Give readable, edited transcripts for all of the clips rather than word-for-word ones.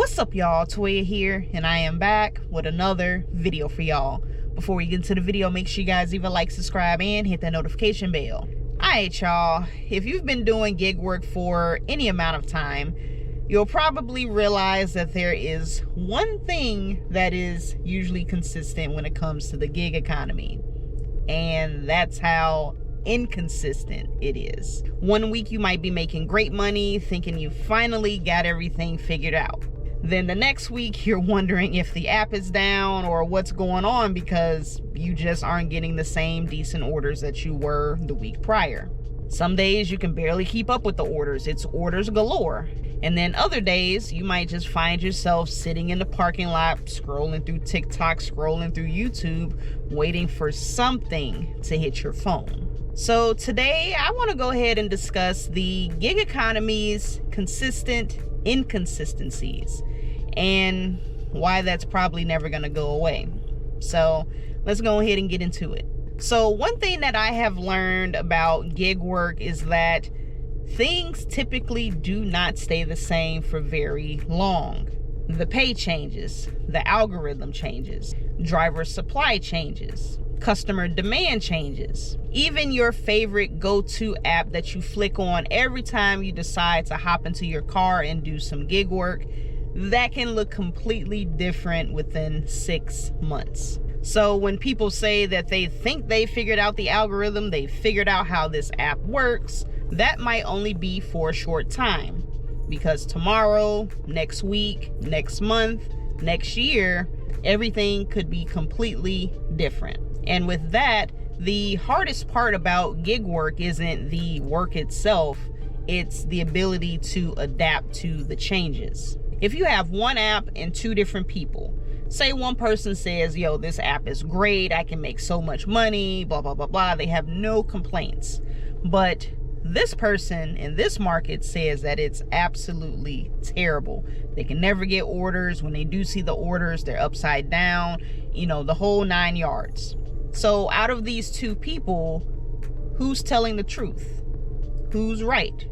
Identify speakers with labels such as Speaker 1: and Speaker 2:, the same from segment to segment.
Speaker 1: What's up, y'all? Toya here, and I am back with another video for y'all. Before we get into the video, make sure you guys either like, subscribe, and hit that notification bell. Alright, y'all, if you've been doing gig work for any amount of time, you'll probably realize that there is one thing that is usually consistent when it comes to the gig economy, and that's how inconsistent it is. One week you might be making great money, thinking you finally got everything figured out. Then the next week you're wondering if the app is down or what's going on because you just aren't getting the same decent orders that you were the week prior. Some days you can barely keep up with the orders. It's orders galore. And then other days you might just find yourself sitting in the parking lot, scrolling through TikTok, scrolling through YouTube, waiting for something to hit your phone. So today I want to go ahead and discuss the gig economy's consistent inconsistencies and why that's probably never going to go away. So let's go ahead and get into it. So one thing that I have learned about gig work is that things typically do not stay the same for very long. The pay changes, the algorithm changes, driver supply changes, customer demand changes. Even your favorite go-to app that you flick on every time you decide to hop into your car and do some gig work, that can look completely different within 6 months. So when people say that they think they figured out the algorithm, they figured out how this app works, that might only be for a short time, because tomorrow, next week, next month, next year, everything could be completely different. And with that, the hardest part about gig work isn't the work itself, it's the ability to adapt to the changes. If you have one app and two different people, say one person says, yo, this app is great, I can make so much money, blah, blah, blah, blah. They have no complaints. But this person in this market says that it's absolutely terrible. They can never get orders. When they do see the orders, they're upside down, the whole 9 yards. So out of these two people, who's telling the truth? Who's right?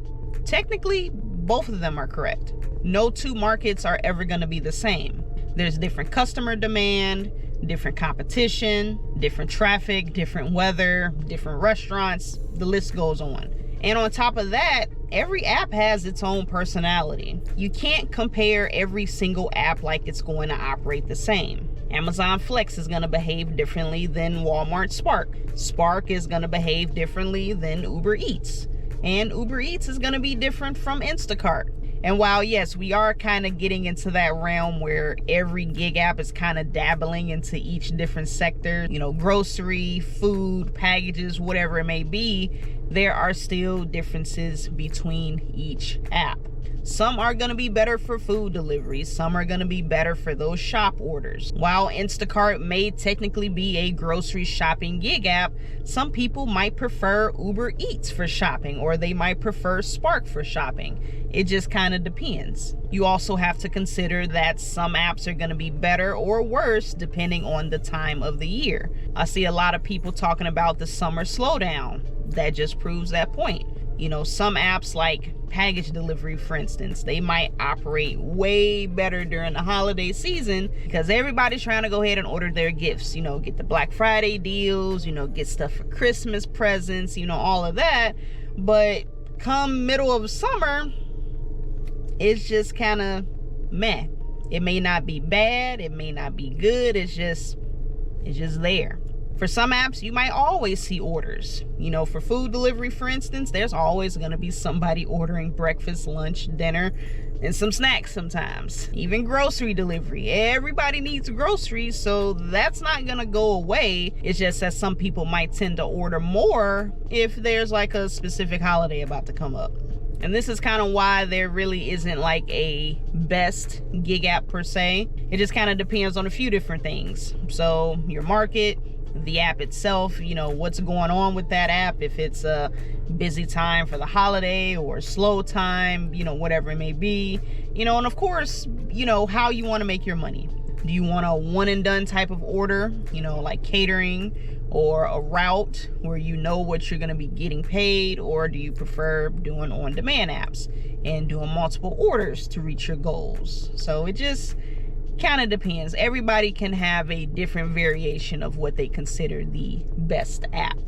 Speaker 1: Technically, both of them are correct. No two markets are ever going to be the same. There's different customer demand, different competition, different traffic, different weather, different restaurants, the list goes on. And on top of that, every app has its own personality. You can't compare every single app like it's going to operate the same. Amazon Flex is going to behave differently than Walmart Spark. Spark is going to behave differently than Uber Eats. And Uber Eats is going to be different from Instacart. And while, yes, we are kind of getting into that realm where every gig app is kind of dabbling into each different sector, grocery, food, packages, whatever it may be, there are still differences between each app. Some are going to be better for food deliveries. Some are going to be better for those shop orders. While Instacart may technically be a grocery shopping gig app, some people might prefer Uber Eats for shopping, or they might prefer Spark for shopping. It just kind of depends. You also have to consider that some apps are going to be better or worse depending on the time of the year. I see a lot of people talking about the summer slowdown. That just proves that point. Some apps like package delivery, for instance, they might operate way better during the holiday season because everybody's trying to go ahead and order their gifts, get the Black Friday deals, get stuff for Christmas presents, all of that. But come middle of summer, it's just kind of meh. It may not be bad, it may not be good, it's just there. For some apps, you might always see orders. For food delivery, for instance, there's always going to be somebody ordering breakfast, lunch, dinner, and some snacks sometimes. Even grocery delivery. Everybody needs groceries, so that's not going to go away. It's just that some people might tend to order more if there's like a specific holiday about to come up. And this is kind of why there really isn't like a best gig app per se. It just kind of depends on a few different things. So your market, the app itself, what's going on with that app, if it's a busy time for the holiday or slow time, whatever it may be, and of course, how you want to make your money. Do you want a one and done type of order, you know, like catering, or a route where you know what you're going to be getting paid? Or do you prefer doing on demand apps and doing multiple orders to reach your goals? So it just kind of depends. Everybody can have a different variation of what they consider the best app.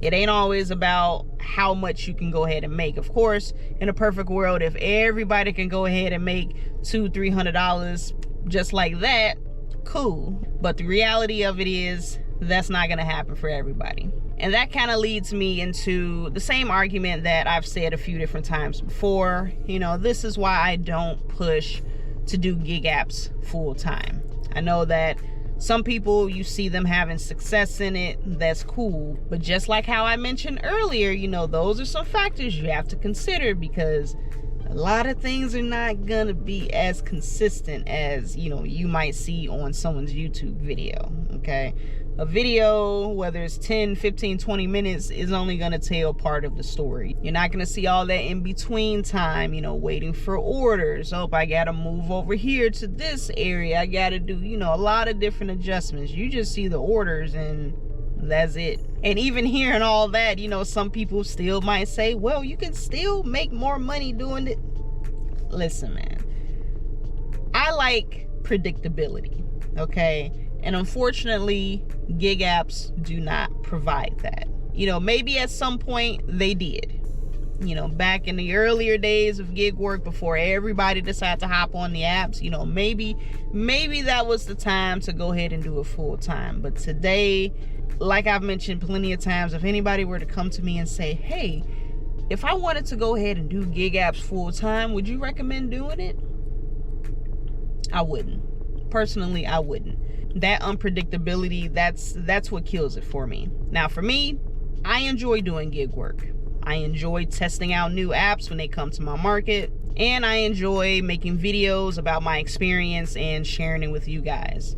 Speaker 1: It ain't always about how much you can go ahead and make. Of course, in a perfect world, if everybody can go ahead and make $200-300 just like that, cool. But the reality of it is that's not going to happen for everybody. And that kind of leads me into the same argument that I've said a few different times before. You know, this is why I don't push to do gig apps full time. I know that some people, you see them having success in it, that's cool. But just like how I mentioned earlier, you know, those are some factors you have to consider, because a lot of things are not gonna be as consistent as, you know, you might see on someone's YouTube video, okay? A video, whether it's 10, 15, 20 minutes, is only gonna tell part of the story. You're not gonna see all that in between time, you know, waiting for orders. Oh, I gotta move over here to this area. I gotta do, you know, a lot of different adjustments. You just see the orders and that's it. And even hearing all that, you know, some people still might say, well, you can still make more money doing it. Listen, man, I like predictability, okay? And unfortunately, gig apps do not provide that. You know, maybe at some point they did. You know, back in the earlier days of gig work, before everybody decided to hop on the apps, you know, maybe that was the time to go ahead and do it full time. But today, like I've mentioned plenty of times, if anybody were to come to me and say, hey, if I wanted to go ahead and do gig apps full time, would you recommend doing it? I wouldn't. Personally, I wouldn't. That unpredictability, that's what kills it for me. Now, for me, I enjoy doing gig work. I enjoy testing out new apps when they come to my market, and I enjoy making videos about my experience and sharing it with you guys.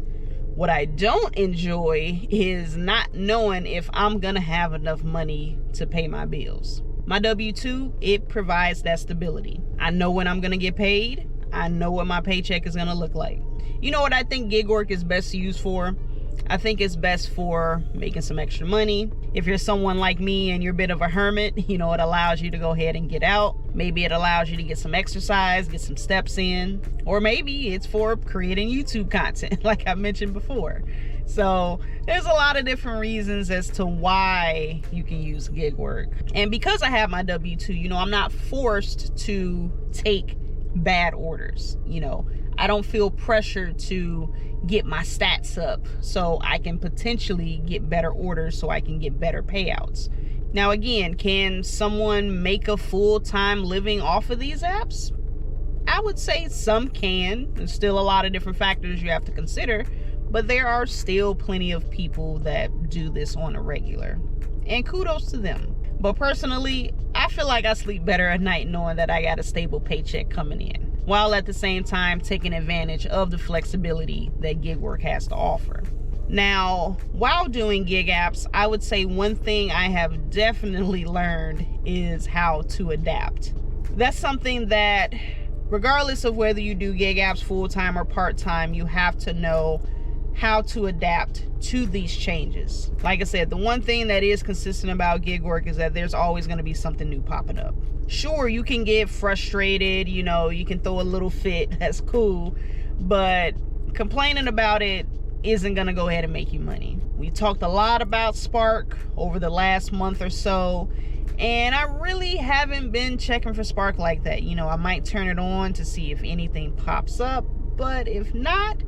Speaker 1: What I don't enjoy is not knowing if I'm gonna have enough money to pay my bills. My W-2, it provides that stability. I know when I'm gonna get paid. I know what my paycheck is gonna look like. You know what I think gig work is best used for? I think it's best for making some extra money. If you're someone like me and you're a bit of a hermit, you know, it allows you to go ahead and get out. Maybe it allows you to get some exercise, get some steps in. Or maybe it's for creating YouTube content, like I mentioned before. So there's a lot of different reasons as to why you can use gig work. And because I have my W-2, you know, I'm not forced to take bad orders. You know, I don't feel pressure to get my stats up so I can potentially get better orders, so I can get better payouts. Now, again, can someone make a full-time living off of these apps? I would say some can. There's still a lot of different factors you have to consider, but there are still plenty of people that do this on a regular, and kudos to them. But personally, I feel like I sleep better at night knowing that I got a stable paycheck coming in, while at the same time taking advantage of the flexibility that gig work has to offer. Now, while doing gig apps, I would say one thing I have definitely learned is how to adapt. That's something that, regardless of whether you do gig apps full-time or part-time, you have to know how to adapt to these changes. Like I said, the one thing that is consistent about gig work is that there's always going to be something new popping up. Sure, you can get frustrated, you know, you can throw a little fit, that's cool, but complaining about it isn't going to go ahead and make you money. We talked a lot about Spark over the last month or so, and I really haven't been checking for Spark like that. You know, I might turn it on to see if anything pops up, but if not,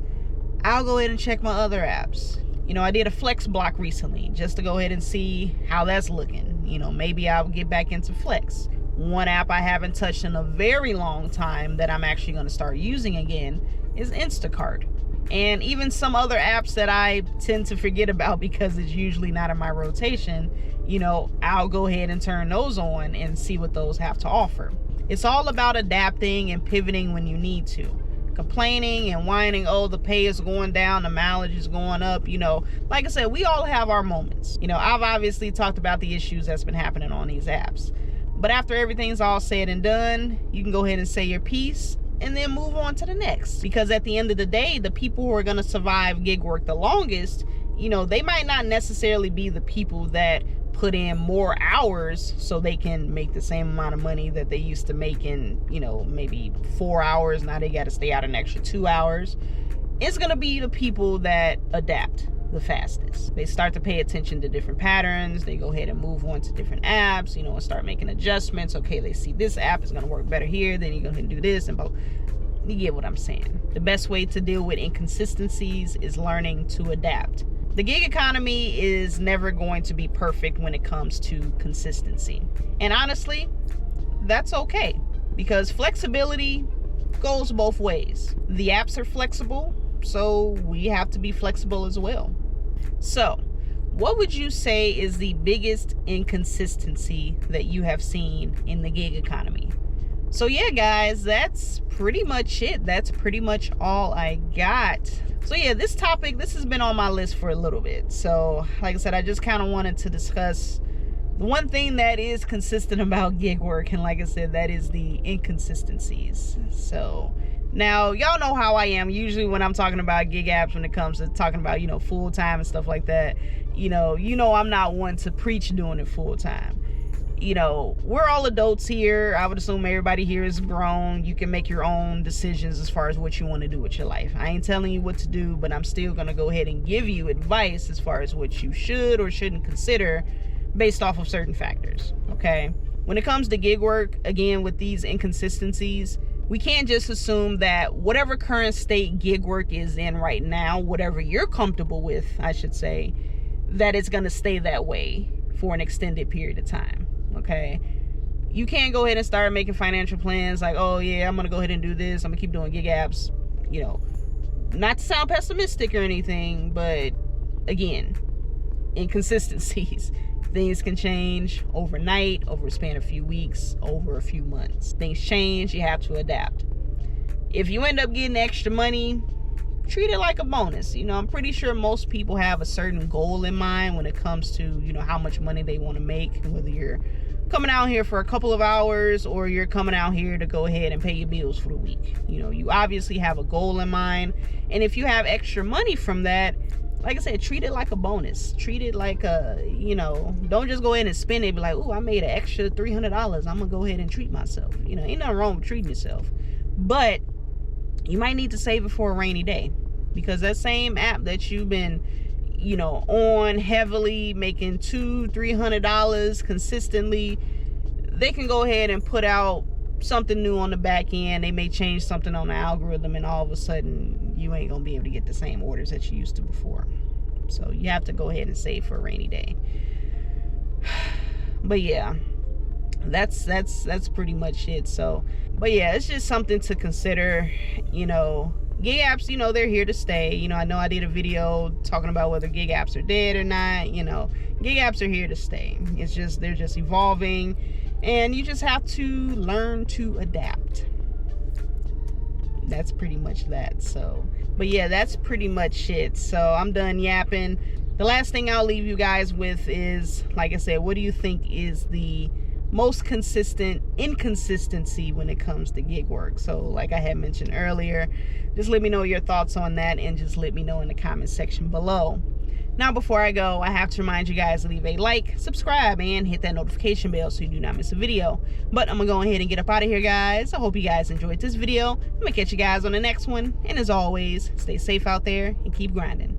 Speaker 1: I'll go ahead and check my other apps. You know, I did a Flex block recently just to go ahead and see how that's looking. You know, maybe I'll get back into Flex. One app I haven't touched in a very long time that I'm actually going to start using again is Instacart. And even some other apps that I tend to forget about because it's usually not in my rotation, you know, I'll go ahead and turn those on and see what those have to offer. It's all about adapting and pivoting when you need to. Complaining and whining, oh, the pay is going down, the mileage is going up, you know, like I said, we all have our moments. You know, I've obviously talked about the issues that's been happening on these apps, but after everything's all said and done, you can go ahead and say your piece and then move on to the next. Because at the end of the day, the people who are going to survive gig work the longest, you know, they might not necessarily be the people that put in more hours so they can make the same amount of money that they used to make in, you know, maybe 4 hours. Now they got to stay out an extra 2 hours. It's going to be the people that adapt the fastest. They start to pay attention to different patterns. They go ahead and move on to different apps, you know, and start making adjustments. Okay, they see this app is going to work better here, then you go ahead and do this, and both. You get what I'm saying. The best way to deal with inconsistencies is learning to adapt. The gig economy is never going to be perfect when it comes to consistency. And honestly, that's okay, because flexibility goes both ways. The apps are flexible, so we have to be flexible as well. So, what would you say is the biggest inconsistency that you have seen in the gig economy? So yeah, guys, that's pretty much it. That's pretty much all I got. So yeah, this topic, this has been on my list for a little bit. So like I said, I just kind of wanted to discuss the one thing that is consistent about gig work. And like I said, that is the inconsistencies. So now, y'all know how I am usually when I'm talking about gig apps, when it comes to talking about, you know, full-time and stuff like that. You know, I'm not one to preach doing it full-time. You know, we're all adults here. I would assume everybody here is grown. You can make your own decisions as far as what you want to do with your life. I ain't telling you what to do, but I'm still going to go ahead and give you advice as far as what you should or shouldn't consider based off of certain factors, okay? When it comes to gig work, again, with these inconsistencies, we can't just assume that whatever current state gig work is in right now, whatever you're comfortable with, I should say, that it's going to stay that way for an extended period of time. Okay, you can't go ahead and start making financial plans like, oh yeah, I'm gonna go ahead and do this, I'm gonna keep doing gig apps. You know, not to sound pessimistic or anything, but again, inconsistencies. Things can change overnight, over a span of a few weeks, over a few months. Things change, you have to adapt. If you end up getting extra money, treat it like a bonus. You know, I'm pretty sure most people have a certain goal in mind when it comes to, you know, how much money they want to make, whether you're coming out here for a couple of hours or you're coming out here to go ahead and pay your bills for the week. You know, you obviously have a goal in mind. And if you have extra money from that, like I said, treat it like a bonus. Treat it like a, you know, don't just go ahead and spend it. Be like, oh, I made an extra $300. I'm going to go ahead and treat myself. You know, ain't nothing wrong with treating yourself. But you might need to save it for a rainy day, because that same app that you've been, you know, on heavily, making $200-300 consistently, they can go ahead and put out something new on the back end. They may change something on the algorithm, and all of a sudden you ain't gonna be able to get the same orders that you used to before. So you have to go ahead and save for a rainy day. But yeah, that's pretty much it. So, but yeah, it's just something to consider. You know, gig apps, you know, they're here to stay. You know, I know I did a video talking about whether gig apps are dead or not. You know, gig apps are here to stay. It's just, they're just evolving, and you just have to learn to adapt. That's pretty much that. So, but yeah, that's pretty much it. So I'm done yapping. The last thing I'll leave you guys with is, like I said, what do you think is the most consistent inconsistency when it comes to gig work? So like I had mentioned earlier, just let me know your thoughts on that, and just let me know in the comment section below. Now, before I go, I have to remind you guys to leave a like, subscribe, and hit that notification bell so you do not miss a video. But I'm gonna go ahead and get up out of here, guys. I hope you guys enjoyed this video. I'm gonna catch you guys on the next one, and as always, stay safe out there and keep grinding.